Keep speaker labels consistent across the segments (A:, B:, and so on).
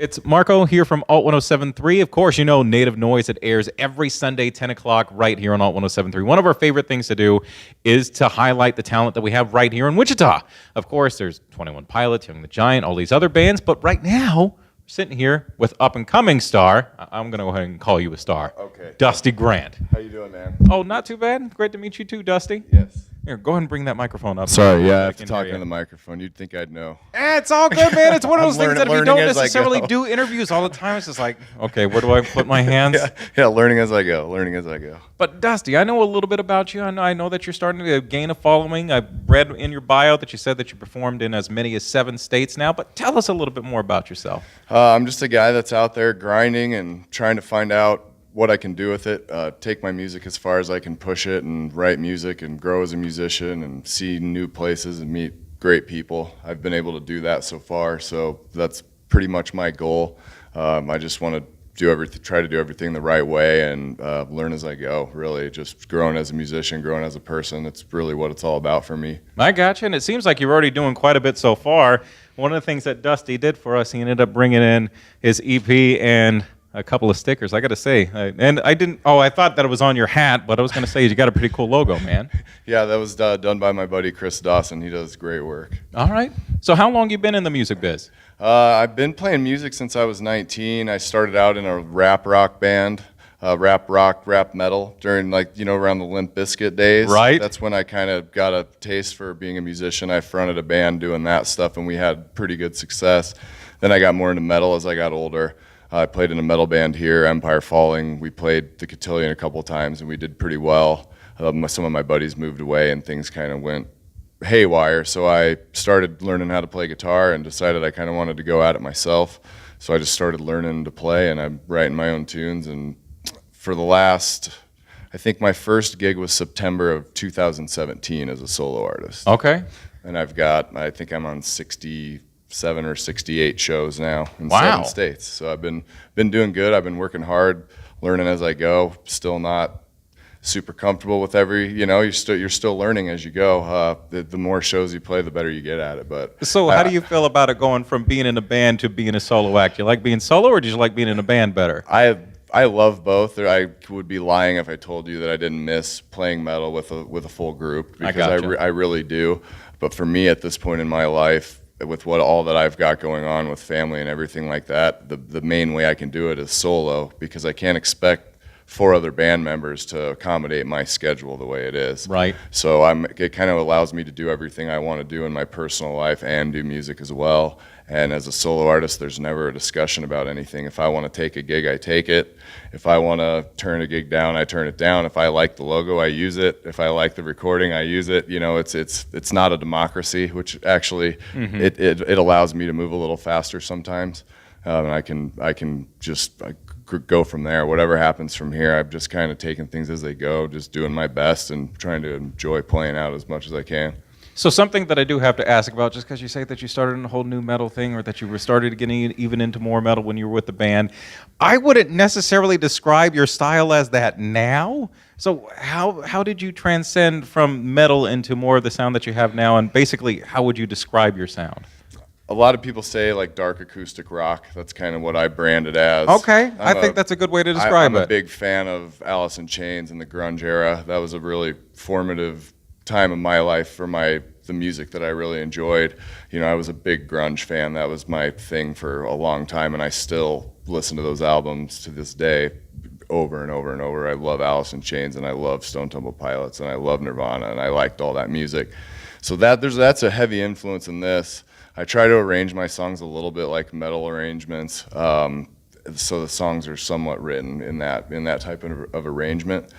A: It's Marco here from Alt 1073. Of course, you know Native Noise. It airs every Sunday, 10 o'clock, right here on Alt 1073. One of our favorite things to do is to highlight the talent that we have right here in Wichita. Of course, there's 21 Pilots, Young the Giant, all these other bands, but right now, we're sitting here with up-and-coming star. I'm going to go ahead and call you a star.
B: Okay.
A: Dusty Grant.
B: How you doing, man?
A: Oh, not too bad. Great to meet you too, Dusty.
B: Yes.
A: Here, go ahead and bring that microphone up.
B: Sorry, yeah, I have
A: can
B: to talk
A: hear
B: into
A: you.
B: the microphone. You'd think I'd know.
A: It's all good, man. It's one of those things that if you
B: learning
A: don't
B: as I
A: necessarily
B: go.
A: do interviews all the time, it's just like, okay, where do I put my hands?
B: Yeah, learning as I go.
A: But Dusty, I know a little bit about you. I know that you're starting to gain a following. I read in your bio that you said that you performed in as many as 7 states now. But tell us a little bit more about yourself.
B: I'm just a guy that's out there grinding and trying to find out what I can do with it, take my music as far as I can push it and write music and grow as a musician and see new places and meet great people. I've been able to do that so far, so that's pretty much my goal. I just want to try to do everything the right way and learn as I go, really. Just growing as a musician, growing as a person. It's really what it's all about for me.
A: I got you, and it seems like you're already doing quite a bit so far. One of the things that Dusty did for us, he ended up bringing in his EP and a couple of stickers, I got to say. I thought that it was on your hat, but I was going to say you got a pretty cool logo, man.
B: Yeah, that was done by my buddy Kris Dawson. He does great work.
A: All right. So how long you been in the music biz?
B: I've been playing music since I was 19. I started out in a rap rock band, rap metal during around the Limp Bizkit days.
A: Right.
B: That's when I kind of got a taste for being a musician. I fronted a band doing that stuff, and we had pretty good success. Then I got more into metal as I got older. I played in a metal band here, Empire Falling. We played the Cotillion a couple times, and we did pretty well. Some of my buddies moved away, and things kind of went haywire. So I started learning how to play guitar and decided I kind of wanted to go at it myself. So I just started learning to play, and I'm writing my own tunes. And for the last, I think my first gig was September of 2017 as a solo artist.
A: Okay.
B: And I think I'm on 67 or 68 shows now in
A: Wow.
B: 7 states. So I've been doing good. I've been working hard, learning as I go. Still not super comfortable with you're still learning as you go. The more shows you play, the better you get at it. But
A: So how do you feel about it going from being in a band to being a solo act? You like being solo, or do you like being in a band better?
B: I love both. I would be lying if I told you that I didn't miss playing metal with a full group, because I really do. But for me at this point in my life, with all that I've got going on with family and everything like that, the main way I can do it is solo, because I can't expect 4 other band members to accommodate my schedule the way it is.
A: Right.
B: So it kind of allows me to do everything I want to do in my personal life and do music as well. And as a solo artist, there's never a discussion about anything. If I want to take a gig, I take it. If I want to turn a gig down, I turn it down. If I like the logo, I use it. If I like the recording, I use it. It's not a democracy, which actually it allows me to move a little faster sometimes. And I can just go from there. Whatever happens from here, I've just kind of taken things as they go, just doing my best and trying to enjoy playing out as much as I can.
A: So something that I do have to ask about, just because you say that you started in a whole new metal thing, or that you were started getting even into more metal when you were with the band, I wouldn't necessarily describe your style as that now. So how did you transcend from metal into more of the sound that you have now, and basically how would you describe your sound?
B: A lot of people say dark acoustic rock. That's kind of what I brand it as.
A: Okay, I think that's a good way to describe it.
B: I'm a big fan of Alice in Chains and the grunge era. That was a really formative time of my life for the music that I really enjoyed. I was a big grunge fan. That was my thing for a long time, and I still listen to those albums to this day over and over and over. I love Alice in Chains, and I love Stone Temple Pilots, and I love Nirvana, and I liked all that music. So that's a heavy influence in this. I try to arrange my songs a little bit like metal arrangements, so the songs are somewhat written in that type of arrangement.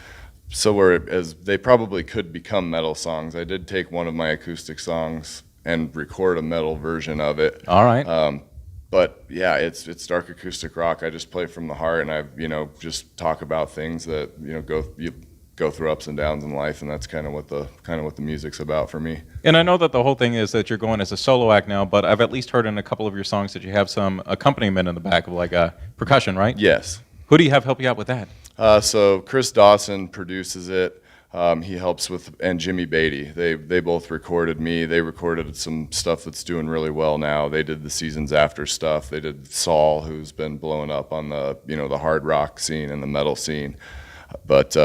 B: So whereas they probably could become metal songs, I did take one of my acoustic songs and record a metal version of it.
A: All right.
B: But yeah, it's dark acoustic rock. I just play from the heart, and I just talk about things that you go through ups and downs in life, and that's kind of what the music's about for me.
A: And I know that the whole thing is that you're going as a solo act now, but I've at least heard in a couple of your songs that you have some accompaniment in the back of like a percussion, right?
B: Yes.
A: Who do you have help you out with that?
B: So Kris Dawson produces it. He helps with, and Jimmy Beatty. They both recorded me. They recorded some stuff that's doing really well now. They did the Seasons After stuff. They did Saul, who's been blowing up on the the hard rock scene and the metal scene. But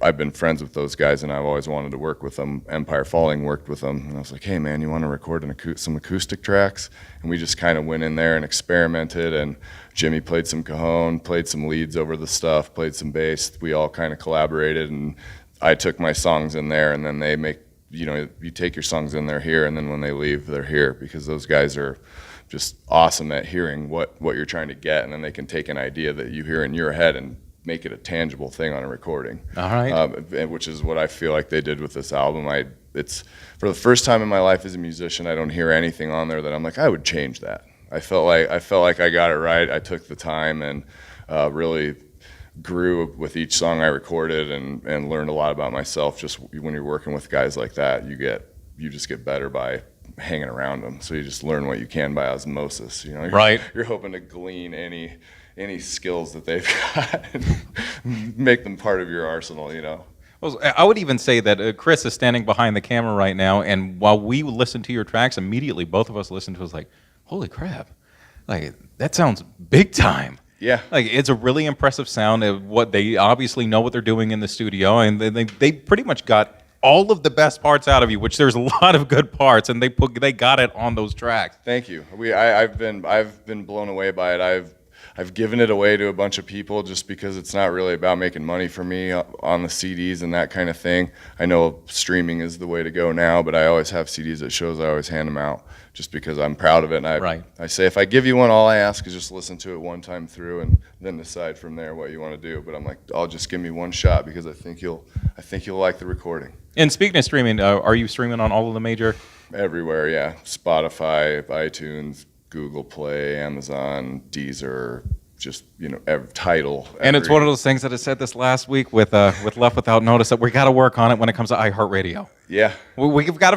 B: I've been friends with those guys, and I've always wanted to work with them. Empire Falling worked with them, and I was like, hey man, you want to record some acoustic tracks? And we just kind of went in there and experimented, and Jimmy played some cajon, played some leads over the stuff, played some bass. We all kind of collaborated, and I took my songs in there, and then they make, you take your songs in there here, and then when they leave, they're here, because those guys are just awesome at hearing what you're trying to get, and then they can take an idea that you hear in your head and make it a tangible thing on a recording.
A: All right.
B: Which is what I feel like they did with this album. It's for the first time in my life as a musician, I don't hear anything on there that I'm like, I would change that. I felt like I got it right. I took the time and really grew with each song I recorded, and learned a lot about myself. Just when you're working with guys like that, you just get better by hanging around them. So you just learn what you can by osmosis.
A: Right.
B: You're hoping to glean any skills that they've got and make them part of your arsenal.
A: Well, I would even say that Kris is standing behind the camera right now, and while we listen to your tracks, immediately both of us listened to it, was like, holy crap, like that sounds big time.
B: Yeah.
A: Like, it's a really impressive sound of what they obviously know what they're doing in the studio, and they pretty much got all of the best parts out of you, which there's a lot of good parts, and they got it on those tracks.
B: Thank you. I've been blown away by it. I've given it away to a bunch of people just because it's not really about making money for me on the CDs and that kind of thing. I know streaming is the way to go now, but I always have CDs at shows. I always hand them out just because I'm proud of it. And I say, if I give you one, all I ask is just listen to it one time through and then decide from there what you want to do. But I'm like, I'll just give me one shot because I think you'll like the recording.
A: And speaking of streaming, are you streaming on all of the major?
B: Everywhere, yeah. Spotify, iTunes, Google Play, Amazon, Deezer, just Tidal.
A: And it's one of those things that I said this last week with Left Without Notice, that we got to work on it when it comes to iHeartRadio.
B: Yeah,
A: we've got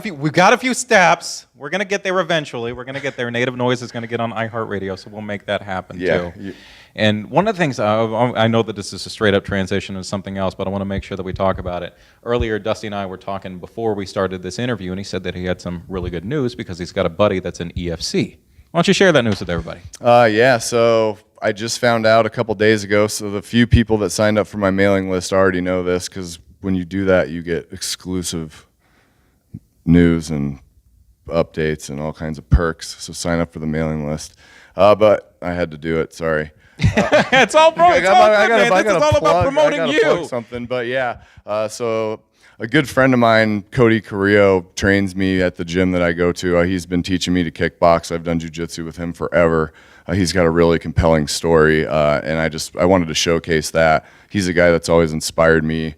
A: a few steps. We're gonna get there eventually. We're gonna get there. Native Noise is gonna get on iHeartRadio, so we'll make that happen too. And one of the things, I know that this is a straight up transition into something else, but I want to make sure that we talk about it. Earlier, Dusty and I were talking before we started this interview, and he said that he had some really good news because he's got a buddy that's in EFC. Why don't you share that news with everybody?
B: Yeah, so I just found out a couple days ago, so the few people that signed up for my mailing list already know this, because when you do that, you get exclusive news and updates and all kinds of perks, so sign up for the mailing list. But I had to do it, sorry.
A: It's all bro. It's all good, man. This is all about promoting you.
B: Plug something, but yeah, so a good friend of mine, Cody Carrillo, trains me at the gym that I go to. He's been teaching me to kickbox. I've done jiu-jitsu with him forever. He's got a really compelling story, and I wanted to showcase that. He's a guy that's always inspired me,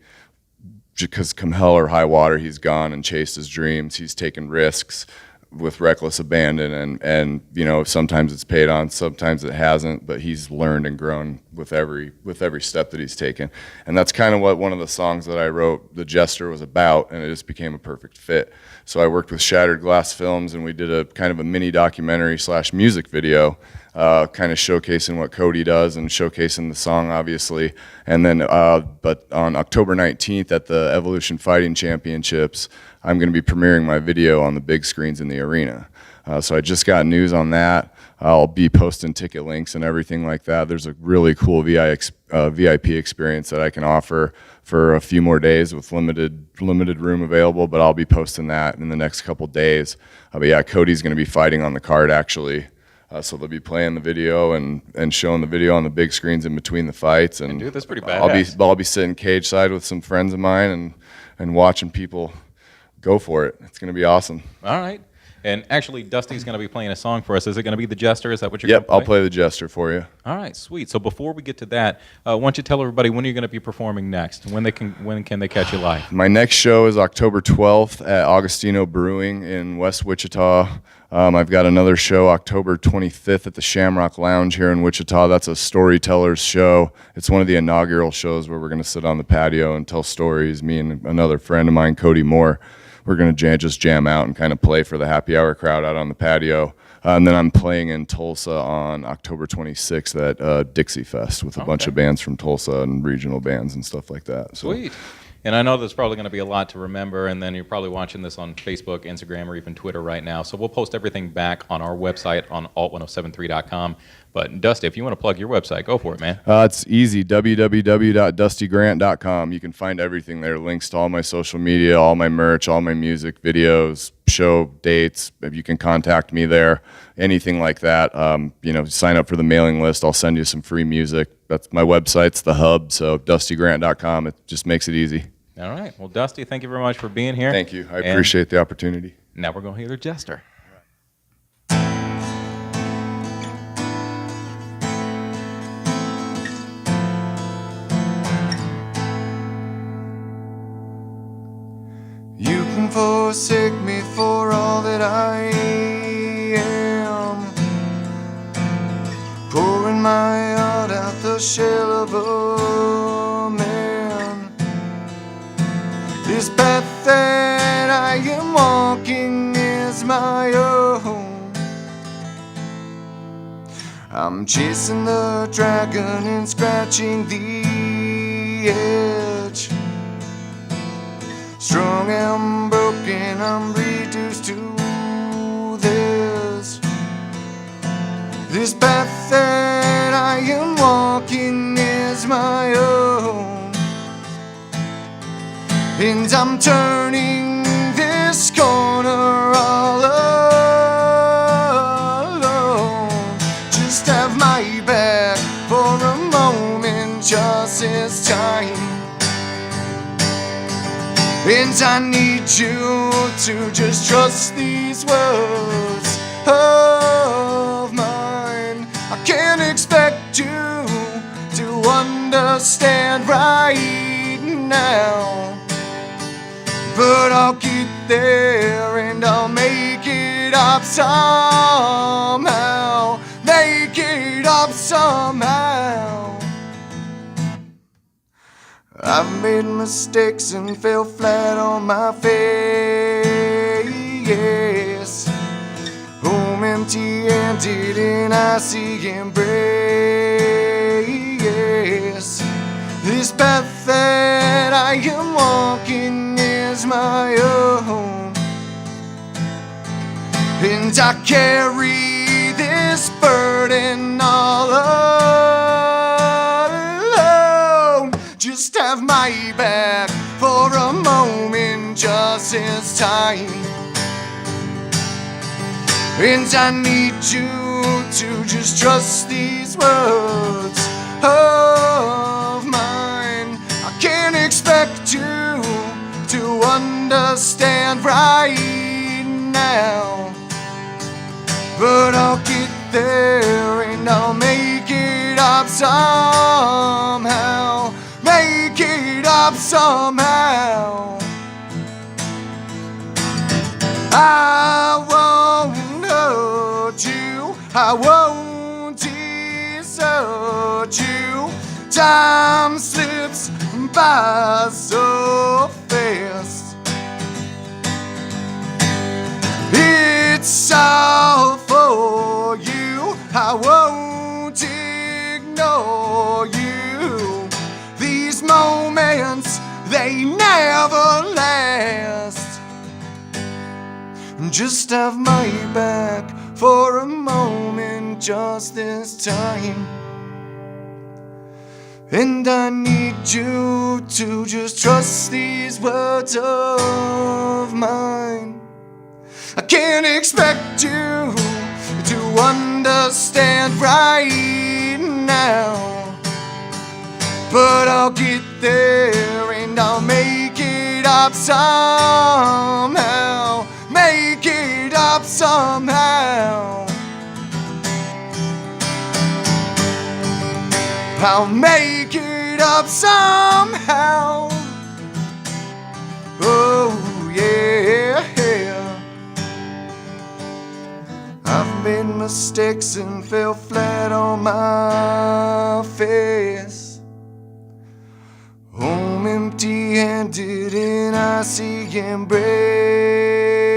B: because come hell or high water, he's gone and chased his dreams. He's taken risks with reckless abandon, and sometimes it's paid on, sometimes it hasn't, but he's learned and grown with every step that he's taken. And that's kind of what one of the songs that I wrote, the Jester, was about, and it just became a perfect fit. So I worked with Shattered Glass Films, and we did a kind of a mini documentary / music video, kind of showcasing what Cody does and showcasing the song, obviously. And then, but on October 19th at the Evolution Fighting Championships, I'm going to be premiering my video on the big screens in the arena. So I just got news on that. I'll be posting ticket links and everything like that. There's a really cool VIP experience that I can offer for a few more days with limited room available, but I'll be posting that in the next couple days. But yeah, Cody's going to be fighting on the card, actually. So they'll be playing the video and showing the video on the big screens in between the fights. And
A: dude, that's pretty badass.
B: I'll be sitting cage side with some friends of mine and watching people go for it. It's going to be awesome.
A: All right. And actually, Dusty's going to be playing a song for us. Is it going to be the Jester? Is that what you're
B: going to
A: play?
B: Yep, I'll play the Jester for you.
A: All right, sweet. So before we get to that, why don't you tell everybody when you're going to be performing next? When can they catch you live?
B: My next show is October 12th at Augustino Brewing in West Wichita. I've got another show October 25th at the Shamrock Lounge here in Wichita. That's a storyteller's show. It's one of the inaugural shows where we're going to sit on the patio and tell stories. Me and another friend of mine, Cody Moore, we're going to just jam out and kind of play for the happy hour crowd out on the patio. And then I'm playing in Tulsa on October 26th at Dixie Fest with a bunch of bands from Tulsa and regional bands and stuff like that. So,
A: sweet. And I know there's probably going to be a lot to remember, and then you're probably watching this on Facebook, Instagram, or even Twitter right now. So we'll post everything back on our website on alt1073.com. But Dusty, if you want to plug your website, go for it, man.
B: It's easy, www.dustygrant.com. You can find everything there, links to all my social media, all my merch, all my music, videos, show dates. You can contact me there, anything like that. Sign up for the mailing list. I'll send you some free music. That's my website's the hub, so dustygrant.com. It just makes it easy.
A: All right. Well, Dusty, thank you very much for being here.
B: Thank you. I appreciate the opportunity.
A: Now we're going to hear Jester.
B: You can forsake me for all that I am, pouring my heart out the shell of a man. This path that I am walking is my own. I'm chasing the dragon and scratching the edge. Strong and broken, I'm reduced to this. This path that I am walking is my own, and I'm turning this corner all alone. Just have my back for a moment, just this time. And I need you to just trust these words of mine. I can't expect you to understand right now, but I'll get there and I'll make it up somehow. Make it up somehow. I've made mistakes and fell flat on my face. Home empty-handed and I see embrace. This path that I am walking is my own, and I carry this burden all alone. Just have my back for a moment, just this time. And I need you to just trust these words of mine. I can't expect you to understand right now, but I'll get there and I'll make it up somehow. Make it up somehow. I won't hurt you, I won't desert you. Time slips by so fast. It's all for you, I won't ignore you. These moments, they never last. Just have my back for a moment, just this time. And I need you to just trust these words of mine. I can't expect you to understand right now, but I'll get there and I'll make it up somehow. Make it up somehow. I'll make it up somehow. Oh yeah. I've made mistakes and fell flat on my face. Home empty-handed and I see embrace.